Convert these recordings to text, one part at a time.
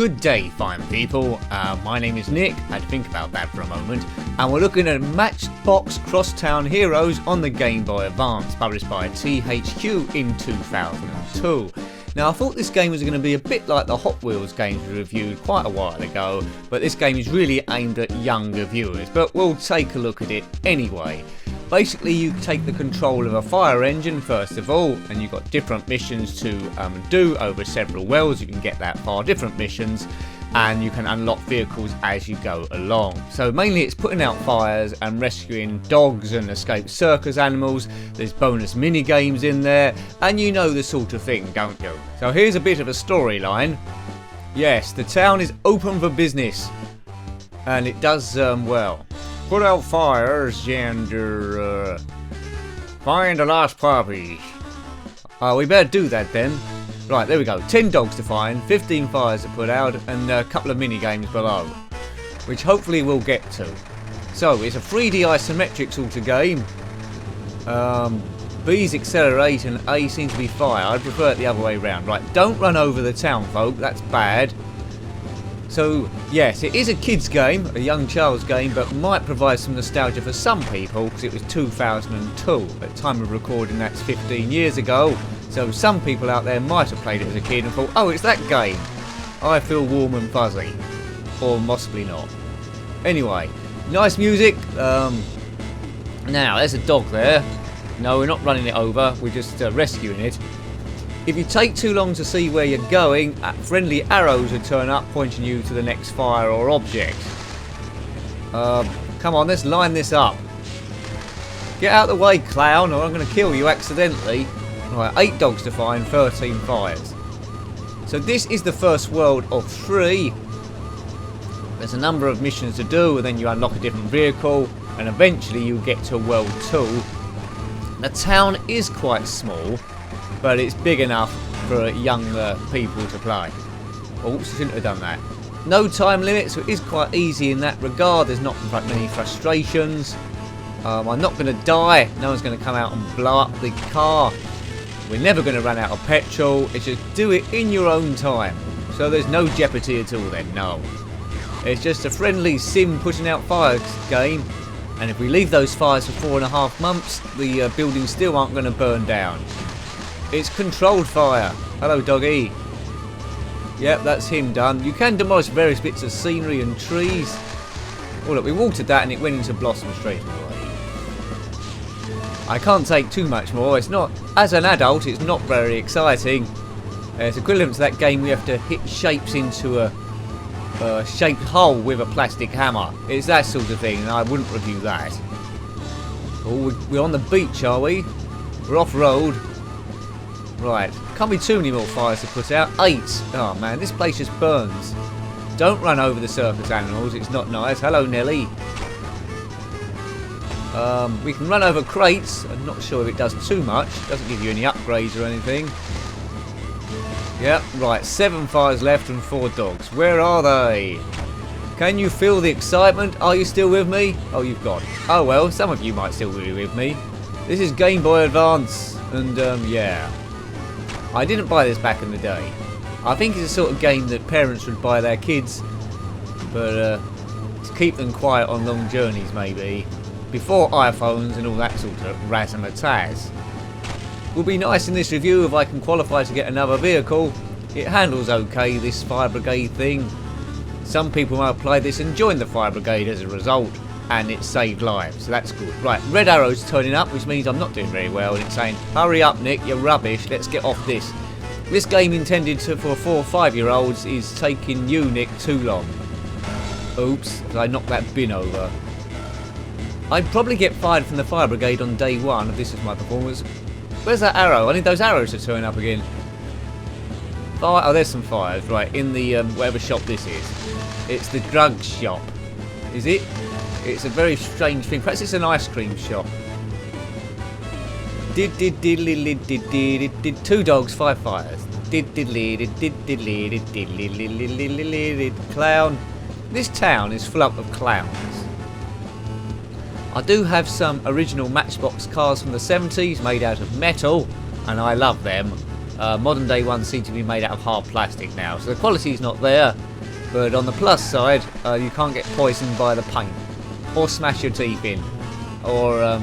Good day, fine people. My name is Nick. I had to think about that for a moment. And we're looking at Matchbox Cross Town Heroes on the Game Boy Advance, published by THQ in 2002. Now, I thought this game was going to be a bit like the Hot Wheels games we reviewed quite a while ago, but this game is really aimed at younger viewers. But we'll take a look at it anyway. Basically, you take the control of a fire engine first of all, and you've got different missions to do over several wells. You can get that far, different missions, and you can unlock vehicles as you go along. So mainly it's putting out fires and rescuing dogs and escaped circus animals. There's bonus mini games in there, and you know the sort of thing, don't you? So here's a bit of a storyline. Yes, the town is open for business, and it does well. Put out fires and find the lost puppy. We better do that then. Right, there we go. 10 dogs to find, 15 fires to put out, and a couple of mini games below, which hopefully we'll get to. So it's a 3D isometric sort of game. B's accelerate and A seems to be fire. I'd prefer it the other way around. Right, don't run over the town folk. That's bad. So, yes, it is a kid's game, a young child's game, but might provide some nostalgia for some people because it was 2002. At the time of recording, that's 15 years ago. So some people out there might have played it as a kid and thought, oh, it's that game. I feel warm and fuzzy. Or possibly not. Anyway, nice music. Now, there's a dog there. No, we're not running it over, we're just rescuing it. If you take too long to see where you're going, friendly arrows will turn up pointing you to the next fire or object. Come on, let's line this up. Get out of the way, clown, or I'm going to kill you accidentally. Right, 8 dogs to find, 13 fires. So this is the first world of 3. There's a number of missions to do, and then you unlock a different vehicle, and eventually you get to world 2. The town is quite small, but it's big enough for younger people to play. Oops, shouldn't have done that. No time limit, so it is quite easy in that regard. There's not many frustrations. I'm not going to die. No one's going to come out and blow up the car. We're never going to run out of petrol. It's just do it in your own time. So there's no jeopardy at all then, no. It's just a friendly sim putting out fires game. And if we leave those fires for 4.5 months, the buildings still aren't going to burn down. It's controlled fire. Hello, doggy. Yep, that's him done. You can demolish various bits of scenery and trees. Oh, look, we watered that and it went into blossom straight away. I can't take too much more. It's not, as an adult, it's not very exciting. It's equivalent to that game we have to hit shapes into a shaped hole with a plastic hammer. It's that sort of thing, and I wouldn't review that. Oh, we're on the beach, are we? We're off-road. Right, can't be too many more fires to put out. 8. Oh man, this place just burns. Don't run over the circus animals, it's not nice. Hello, Nelly. We can run over crates. I'm not sure if it does too much. Doesn't give you any upgrades or anything. Yep, right, 7 fires left and 4 dogs. Where are they? Can you feel the excitement? Are you still with me? Oh, you've gone. Oh well, some of you might still be with me. This is Game Boy Advance, and yeah. I didn't buy this back in the day. I think it's a sort of game that parents would buy their kids, but to keep them quiet on long journeys maybe, before iPhones and all that sort of razzmatazz. Would be nice in this review if I can qualify to get another vehicle. It handles okay, this fire brigade thing. Some people might apply this and join the fire brigade as a result, and it saved lives, so that's good. Right, red arrow's turning up, which means I'm not doing very well, and it's saying, hurry up Nick, you're rubbish, let's get off this. This game intended for 4 or 5-year-olds is taking you, Nick, too long. Oops, I knocked that bin over. I'd probably get fired from the fire brigade on day 1 if this was my performance. Where's that arrow? I need those arrows to turn up again. Fire, oh, there's some fires, right, in the whatever shop this is. It's the drug shop. Is it? It's a very strange thing. Perhaps it's an ice cream shop. 2 dogs, 5 fires. Clown. This town is full up of clowns. I do have some original Matchbox cars from the 70s made out of metal, and I love them. Modern day ones seem to be made out of hard plastic now, so the quality's not there. But on the plus side, you can't get poisoned by the paint, or smash your teeth in, or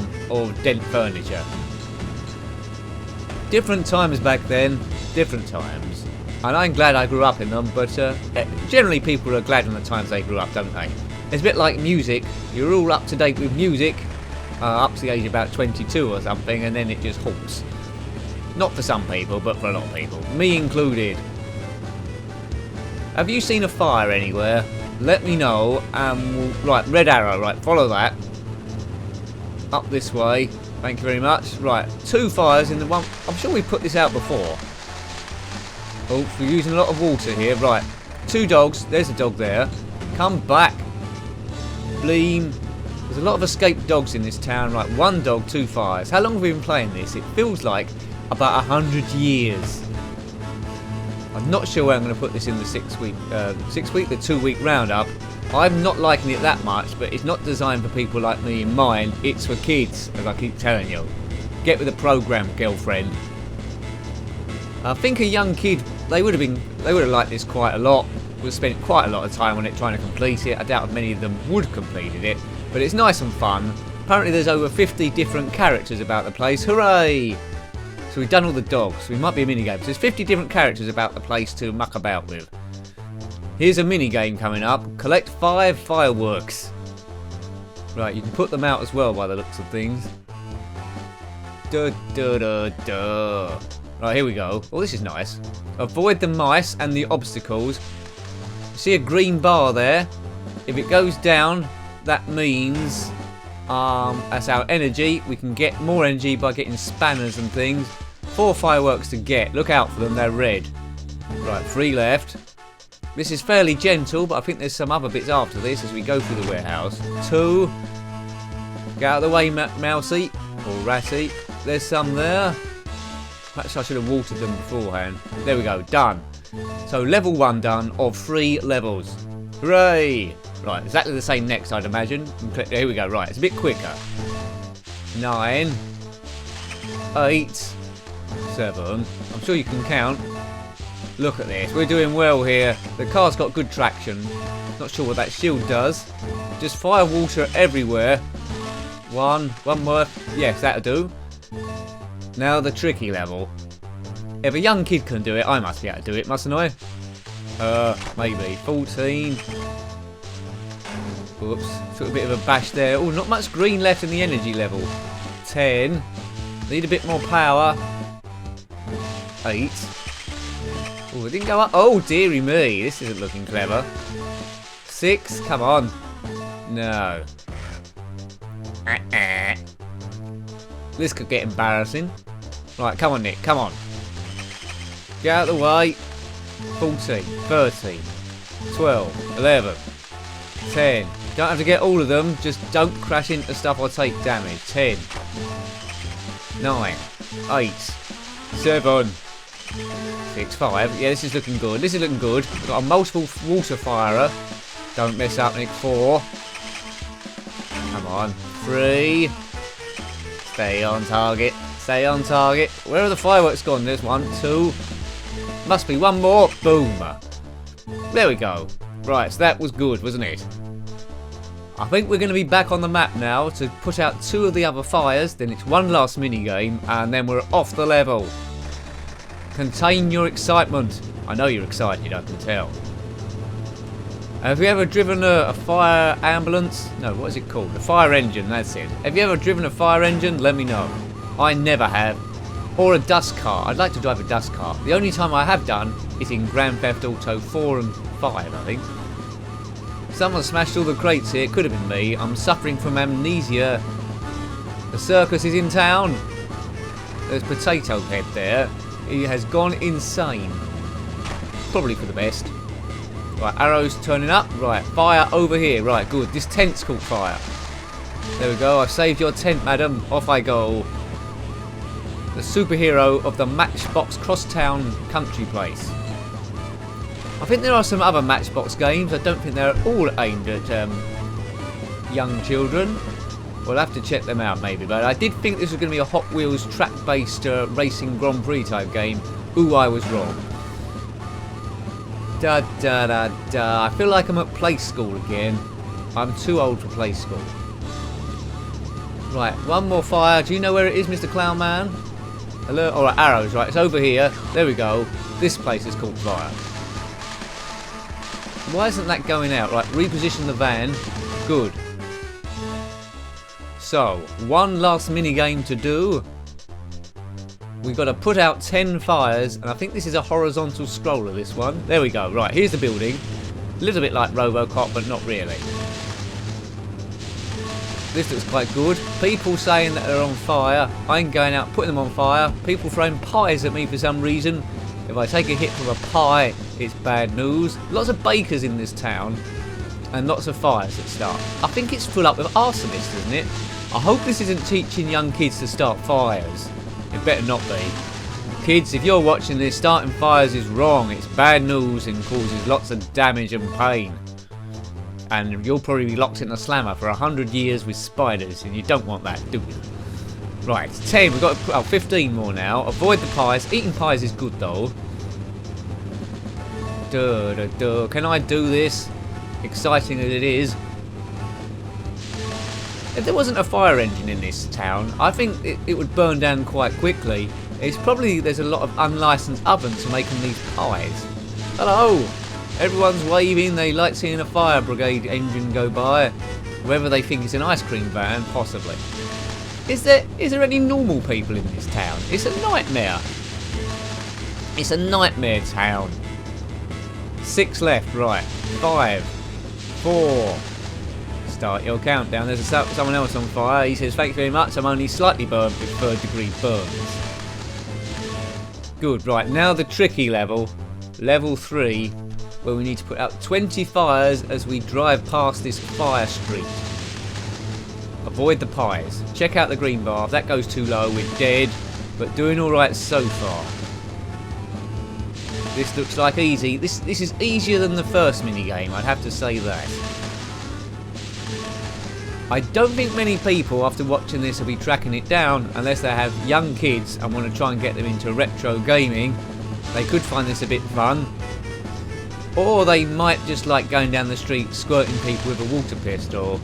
dent furniture. Different times back then, different times. And I'm glad I grew up in them, but generally people are glad in the times they grew up, don't they? It's a bit like music. You're all up to date with music, up to the age of about 22 or something, and then it just halts. Not for some people, but for a lot of people. Me included. Have you seen a fire anywhere? Let me know. Right, red arrow, right, follow that. Up this way. Thank you very much. Right, 2 fires in the one. I'm sure we put this out before. Oh, we're using a lot of water here. Right, 2 dogs. There's a dog there. Come back. Bleem. There's a lot of escaped dogs in this town. Right, 1 dog, 2 fires. How long have we been playing this? It feels like about 100 years. I'm not sure where I'm going to put this in the 6-week, the 2-week roundup. I'm not liking it that much, but it's not designed for people like me and mine. It's for kids, as I keep telling you. Get with the program, girlfriend. I think a young kid, they would have liked this quite a lot. Would have spent quite a lot of time on it trying to complete it. I doubt if many of them would have completed it, but it's nice and fun. Apparently there's over 50 different characters about the place. Hooray! So we've done all the dogs. We might be a minigame. So there's 50 different characters about the place to muck about with. Here's a minigame coming up. Collect 5 fireworks. Right, you can put them out as well by the looks of things. Duh, duh, duh, duh. Right, here we go. Oh, this is nice. Avoid the mice and the obstacles. See a green bar there? If it goes down, that means that's our energy. We can get more energy by getting spanners and things. 4 fireworks to get. Look out for them, they're red. Right, 3 left. This is fairly gentle, but I think there's some other bits after this as we go through the warehouse. 2. Get out of the way, Mousey. Or Ratty. There's some there. Perhaps I should have watered them beforehand. There we go, done. So level 1 done of 3 levels. Hooray! Right, exactly the same next, I'd imagine. Here we go, right, it's a bit quicker. 9. 8. 7. I'm sure you can count. Look at this, we're doing well here. The car's got good traction. Not sure what that shield does. Just fire water everywhere. 1 more. Yes, that'll do. Now the tricky level. If a young kid can do it, I must be able to do it, mustn't I? Maybe. 14. Oops, took a bit of a bash there. Oh, not much green left in the energy level. 10. Need a bit more power. 8. Oh, it didn't go up. Oh, dearie me. This isn't looking clever. 6. Come on. No. This could get embarrassing. Right, come on, Nick. Come on. Get out of the way. 14. 13. 12. 11. 10. Don't have to get all of them. Just don't crash into stuff or take damage. 10. 9. 8. 7. 6. 5. Yeah, this is looking good. This is looking good. We've got a multiple water firer. Don't mess up, Nick. 4. Come on. 3. Stay on target. Stay on target. Where are the fireworks gone? There's 1, 2. Must be 1 more. Boom. There we go. Right, so that was good, wasn't it? I think we're going to be back on the map now to put out 2 of the other fires. Then it's 1 last minigame, and then we're off the level. Contain your excitement. I know you're excited, I can tell. Have you ever driven a fire ambulance? No, what is it called? A fire engine, that's it. Have you ever driven a fire engine? Let me know. I never have. Or a dust cart. I'd like to drive a dust cart. The only time I have done is in Grand Theft Auto 4 and 5, I think. Someone smashed all the crates here. It could have been me. I'm suffering from amnesia. The circus is in town. There's Potato Head there. He has gone insane. Probably for the best. Right, arrows turning up. Right, fire over here. Right, good. This tent's caught fire. There we go. I've saved your tent, madam. Off I go. The superhero of the Matchbox Cross Town Country Place. I think there are some other Matchbox games. I don't think they're all aimed at young children. We'll have to check them out maybe. But I did think this was going to be a Hot Wheels track-based racing Grand Prix type game. Ooh, I was wrong. Da da da da. I feel like I'm at play school again. I'm too old for play school. Right, one more fire. Do you know where it is, Mr. Clown Man? Hello? Alright, arrows, right. It's over here. There we go. This place is called fire. Why isn't that going out? Right, reposition the van. Good. So, one last mini game to do. We've got to put out 10 fires, and I think this is a horizontal scroller, this one. There we go. Right, here's the building. A little bit like RoboCop, but not really. This looks quite good. People saying that they're on fire. I'm going out, putting them on fire. People throwing pies at me for some reason. If I take a hit from a pie, it's bad news. Lots of bakers in this town, and lots of fires that start. I think it's full up with arsonists, isn't it? I hope this isn't teaching young kids to start fires. It better not be. Kids, if you're watching this, starting fires is wrong. It's bad news and causes lots of damage and pain. And you'll probably be locked in a slammer for 100 years with spiders, and you don't want that, do you? Right, 10. We've got 15 more now. Avoid the pies. Eating pies is good, though. Duh, duh, duh. Can I do this? Exciting as it is. If there wasn't a fire engine in this town, I think it would burn down quite quickly. It's probably there's a lot of unlicensed ovens making these pies. Hello! Everyone's waving, they like seeing a fire brigade engine go by. Whether they think it's an ice cream van, possibly. Is there any normal people in this town? It's a nightmare. It's a nightmare town. 6 left, right. 5, 4. Start your countdown. There's someone else on fire. He says, "Thank you very much. I'm only slightly burned with 3rd-degree burns." Good. Right, now the tricky level. Level 3, where we need to put out 20 fires as we drive past this fire street. Avoid the pies. Check out the green bar. If that goes too low, we're dead. But doing alright so far. This looks like easy. This is easier than the first minigame, I'd have to say that. I don't think many people, after watching this, will be tracking it down unless they have young kids and want to try and get them into retro gaming. They could find this a bit fun. Or they might just like going down the street squirting people with a water pistol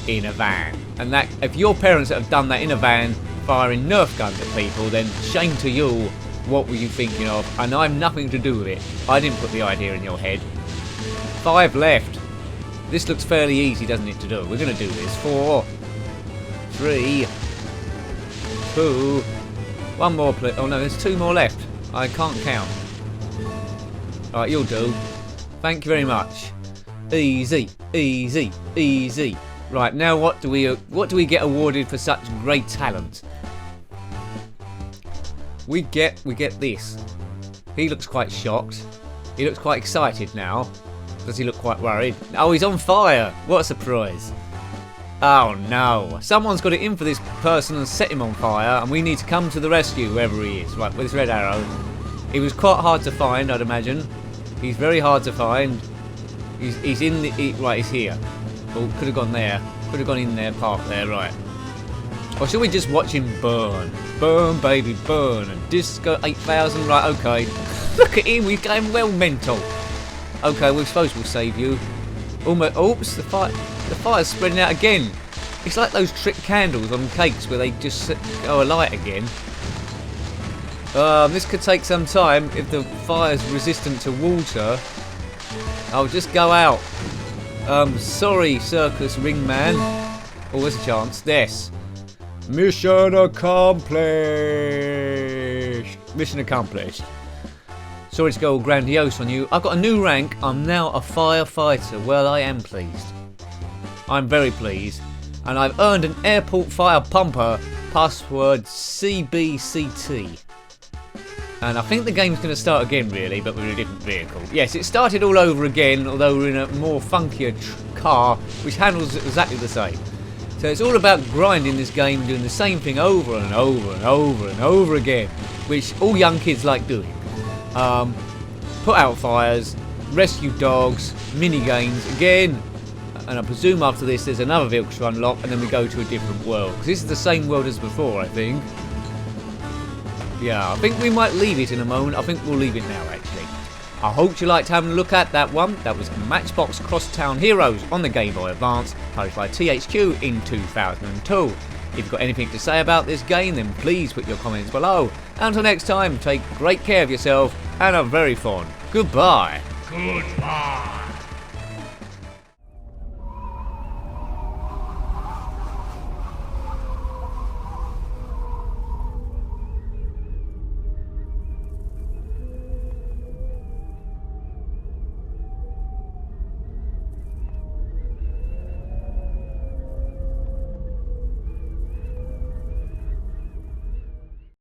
in a van. And that, if your parents that have done that in a van, firing Nerf guns at people, then shame to you. What were you thinking of? And I have nothing to do with it. I didn't put the idea in your head. 5 left. This looks fairly easy, doesn't it, to do? We're going to do this. 4, 3, 2, 1 more. Oh no, there's 2 more left. I can't count. Alright, you'll do. Thank you very much. Easy, easy, easy. Right, now what do we get awarded for such great talent? We get this. He looks quite shocked. He looks quite excited now. Does he look quite worried? Oh, he's on fire! What a surprise. Oh no. Someone's got it in for this person and set him on fire, and we need to come to the rescue wherever he is. Right, with this red arrow. He was quite hard to find, I'd imagine. He's very hard to find. He's in the... right, he's here. Oh, could have gone there. Could have gone in there, parked there, right. Or should we just watch him burn? Burn, baby, burn. And Disco 8000, right, okay. Look at him, we're going well mental. Okay, we suppose we'll save you. Almost, oops, the fire's spreading out again. It's like those trick candles on cakes where they just go alight again. This could take some time if the fire's resistant to water. I'll just go out. Sorry, circus ring man. Oh, there's a chance. This. Mission accomplished. Mission accomplished. Sorry to go all grandiose on you. I've got a new rank. I'm now a firefighter. Well, I am pleased. I'm very pleased. And I've earned an airport fire pumper. Password CBCT. And I think the game's going to start again, really, but with a different vehicle. Yes, it started all over again, although we're in a more funkier car, which handles exactly the same. So it's all about grinding this game and doing the same thing over and over and over and over again, which all young kids like doing. Put out fires, rescue dogs, mini games again, and I presume after this there's another vehicle to unlock, and then we go to a different world. Because this is the same world as before, I think. Yeah, I think we might leave it in a moment. I think we'll leave it now, actually. I hope you liked having a look at that one. That was Matchbox Cross Town Heroes on the Game Boy Advance, published by THQ in 2002. If you've got anything to say about this game, then please put your comments below. Until next time, take great care of yourself and are very fond. Goodbye. Goodbye.